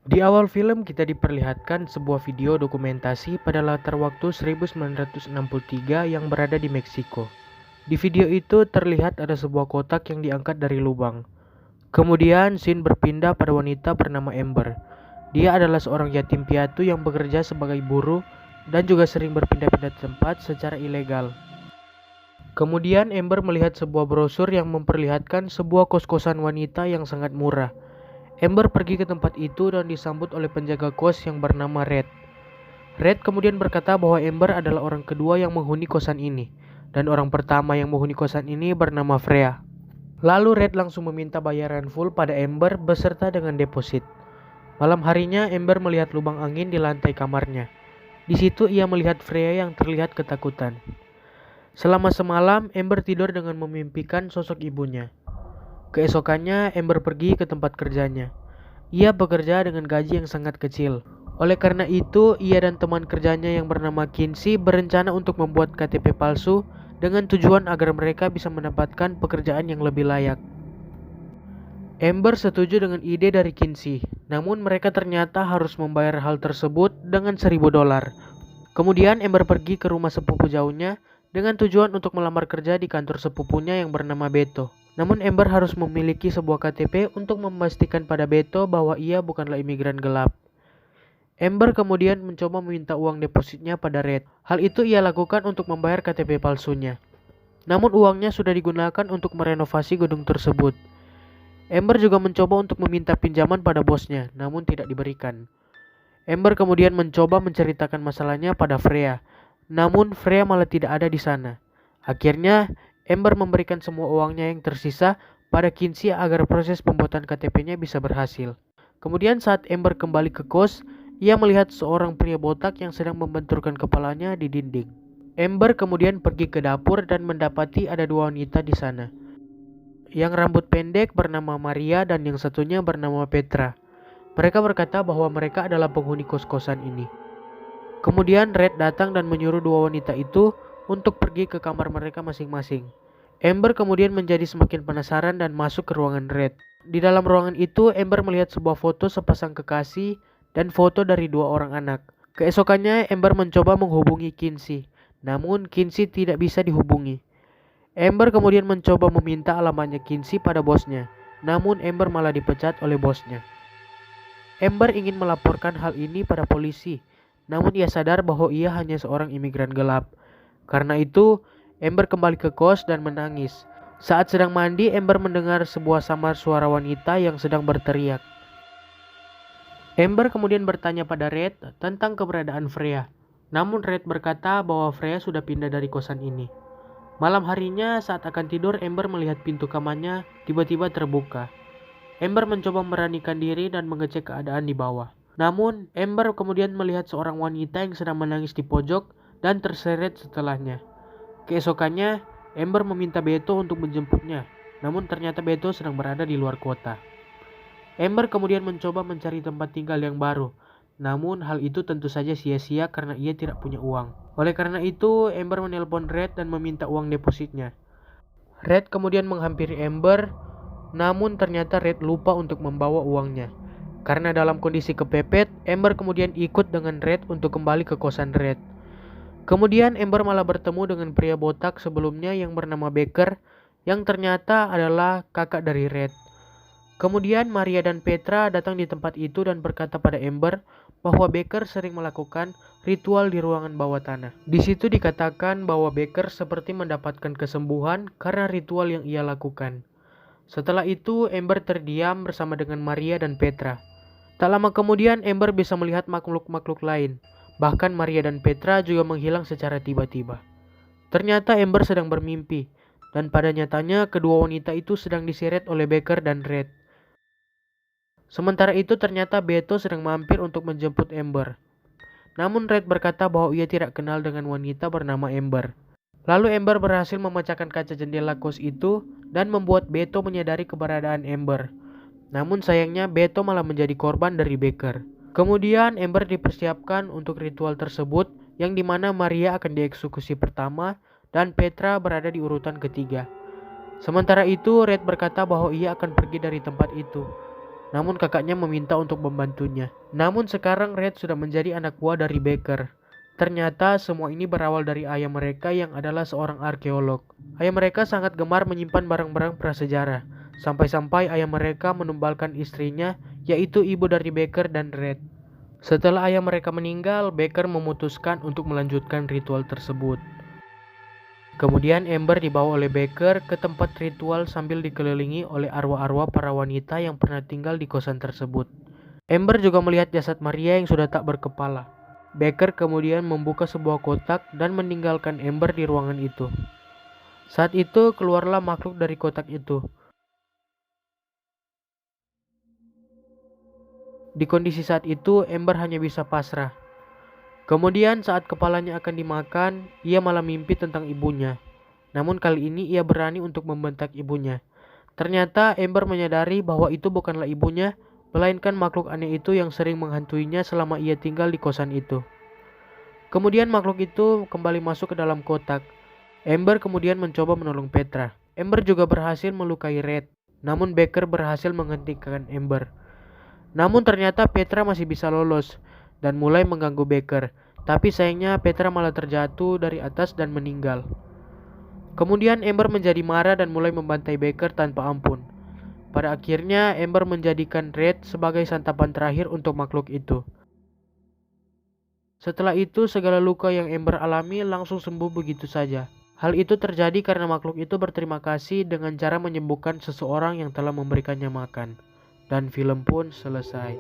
Di awal film kita diperlihatkan sebuah video dokumentasi pada latar waktu 1963 yang berada di Meksiko. Di video itu terlihat ada sebuah kotak yang diangkat dari lubang. Kemudian scene berpindah pada wanita bernama Amber. Dia adalah seorang yatim piatu yang bekerja sebagai buruh dan juga sering berpindah-pindah tempat secara ilegal. Kemudian Amber melihat sebuah brosur yang memperlihatkan sebuah kos-kosan wanita yang sangat murah. Amber pergi ke tempat itu dan disambut oleh penjaga kos yang bernama Red. Red kemudian berkata bahwa Amber adalah orang kedua yang menghuni kosan ini, dan orang pertama yang menghuni kosan ini bernama Freya. Lalu Red langsung meminta bayaran full pada Amber beserta dengan deposit. Malam harinya Amber melihat lubang angin di lantai kamarnya. Di situ ia melihat Freya yang terlihat ketakutan. Selama semalam, Amber tidur dengan memimpikan sosok ibunya. Keesokannya, Amber pergi ke tempat kerjanya. Ia bekerja dengan gaji yang sangat kecil. Oleh karena itu, ia dan teman kerjanya yang bernama Kinsey berencana untuk membuat KTP palsu dengan tujuan agar mereka bisa mendapatkan pekerjaan yang lebih layak. Amber setuju dengan ide dari Kinsey, namun mereka ternyata harus membayar hal tersebut dengan $1.000. Kemudian Amber pergi ke rumah sepupu jauhnya dengan tujuan untuk melamar kerja di kantor sepupunya yang bernama Beto. Namun Amber harus memiliki sebuah KTP untuk memastikan pada Beto bahwa ia bukanlah imigran gelap. Amber kemudian mencoba meminta uang depositnya pada Red. Hal itu ia lakukan untuk membayar KTP palsunya. Namun uangnya sudah digunakan untuk merenovasi gedung tersebut. Amber juga mencoba untuk meminta pinjaman pada bosnya, namun tidak diberikan. Amber kemudian mencoba menceritakan masalahnya pada Freya. Namun Freya malah tidak ada di sana. Akhirnya Amber memberikan semua uangnya yang tersisa pada Kinsey agar proses pembuatan KTP-nya bisa berhasil. Kemudian saat Amber kembali ke kos, ia melihat seorang pria botak yang sedang membenturkan kepalanya di dinding. Amber kemudian pergi ke dapur dan mendapati ada dua wanita di sana. Yang rambut pendek bernama Maria dan yang satunya bernama Petra. Mereka berkata bahwa mereka adalah penghuni kos-kosan ini. Kemudian Red datang dan menyuruh dua wanita itu untuk pergi ke kamar mereka masing-masing. Amber kemudian menjadi semakin penasaran dan masuk ke ruangan Red. Di dalam ruangan itu, Amber melihat sebuah foto sepasang kekasih dan foto dari dua orang anak. Keesokannya, Amber mencoba menghubungi Kinsey, namun Kinsey tidak bisa dihubungi. Amber kemudian mencoba meminta alamatnya Kinsey pada bosnya, namun Amber malah dipecat oleh bosnya. Amber ingin melaporkan hal ini pada polisi, namun ia sadar bahwa ia hanya seorang imigran gelap. Karena itu, Amber kembali ke kos dan menangis. Saat sedang mandi, Amber mendengar sebuah samar suara wanita yang sedang berteriak. Amber kemudian bertanya pada Red tentang keberadaan Freya. Namun Red berkata bahwa Freya sudah pindah dari kosan ini. Malam harinya saat akan tidur, Amber melihat pintu kamarnya tiba-tiba terbuka. Amber mencoba memberanikan diri dan mengecek keadaan di bawah. Namun, Amber kemudian melihat seorang wanita yang sedang menangis di pojok dan terseret setelahnya. Keesokannya, Amber meminta Beto untuk menjemputnya, namun ternyata Beto sedang berada di luar kota. Amber kemudian mencoba mencari tempat tinggal yang baru, namun hal itu tentu saja sia-sia karena ia tidak punya uang. Oleh karena itu, Amber menelpon Red dan meminta uang depositnya. Red kemudian menghampiri Amber, namun ternyata Red lupa untuk membawa uangnya. Karena dalam kondisi kepepet, Amber kemudian ikut dengan Red untuk kembali ke kosan Red. Kemudian Amber malah bertemu dengan pria botak sebelumnya yang bernama Baker, yang ternyata adalah kakak dari Red. Kemudian Maria dan Petra datang di tempat itu dan berkata pada Amber bahwa Baker sering melakukan ritual di ruangan bawah tanah. Di situ dikatakan bahwa Baker seperti mendapatkan kesembuhan karena ritual yang ia lakukan. Setelah itu, Amber terdiam bersama dengan Maria dan Petra. Tak lama kemudian, Amber bisa melihat makhluk-makhluk lain. Bahkan Maria dan Petra juga menghilang secara tiba-tiba. Ternyata Amber sedang bermimpi, dan pada nyatanya kedua wanita itu sedang diseret oleh Baker dan Red. Sementara itu ternyata Beto sedang mampir untuk menjemput Amber. Namun Red berkata bahwa ia tidak kenal dengan wanita bernama Amber. Lalu Amber berhasil memecahkan kaca jendela kos itu dan membuat Beto menyadari keberadaan Amber. Namun sayangnya Beto malah menjadi korban dari Baker. Kemudian Amber dipersiapkan untuk ritual tersebut yang dimana Maria akan dieksekusi pertama dan Petra berada di urutan ketiga. Sementara itu Red berkata bahwa ia akan pergi dari tempat itu. namun kakaknya meminta untuk membantunya. Namun sekarang Red sudah menjadi anak buah dari Baker. Ternyata semua ini berawal dari ayah mereka yang adalah seorang arkeolog. Ayah mereka sangat gemar menyimpan barang-barang prasejarah. Sampai-sampai ayah mereka menumbalkan istrinya, yaitu ibu dari Baker dan Red. Setelah ayah mereka meninggal, Baker memutuskan untuk melanjutkan ritual tersebut. Kemudian Amber dibawa oleh Baker ke tempat ritual sambil dikelilingi oleh arwah-arwah para wanita yang pernah tinggal di kosan tersebut. Amber juga melihat jasad Maria yang sudah tak berkepala. Baker kemudian membuka sebuah kotak dan meninggalkan Amber di ruangan itu. Saat itu keluarlah makhluk dari kotak itu. Di kondisi saat itu, Amber hanya bisa pasrah. Kemudian saat kepalanya akan dimakan, ia malah mimpi tentang ibunya. Namun kali ini ia berani untuk membentak ibunya. Ternyata Amber menyadari bahwa itu bukanlah ibunya, melainkan makhluk aneh itu yang sering menghantuinya selama ia tinggal di kosan itu. Kemudian makhluk itu kembali masuk ke dalam kotak. Amber kemudian mencoba menolong Petra. Amber juga berhasil melukai Red, namun Baker berhasil menghentikan Amber. Namun ternyata Petra masih bisa lolos dan mulai mengganggu Baker. Tapi sayangnya Petra malah terjatuh dari atas dan meninggal. Kemudian Amber menjadi marah dan mulai membantai Baker tanpa ampun. Pada akhirnya Amber menjadikan Red sebagai santapan terakhir untuk makhluk itu. Setelah itu segala luka yang Amber alami langsung sembuh begitu saja. Hal itu terjadi karena makhluk itu berterima kasih dengan cara menyembuhkan seseorang yang telah memberikannya makan. Dan film pun selesai.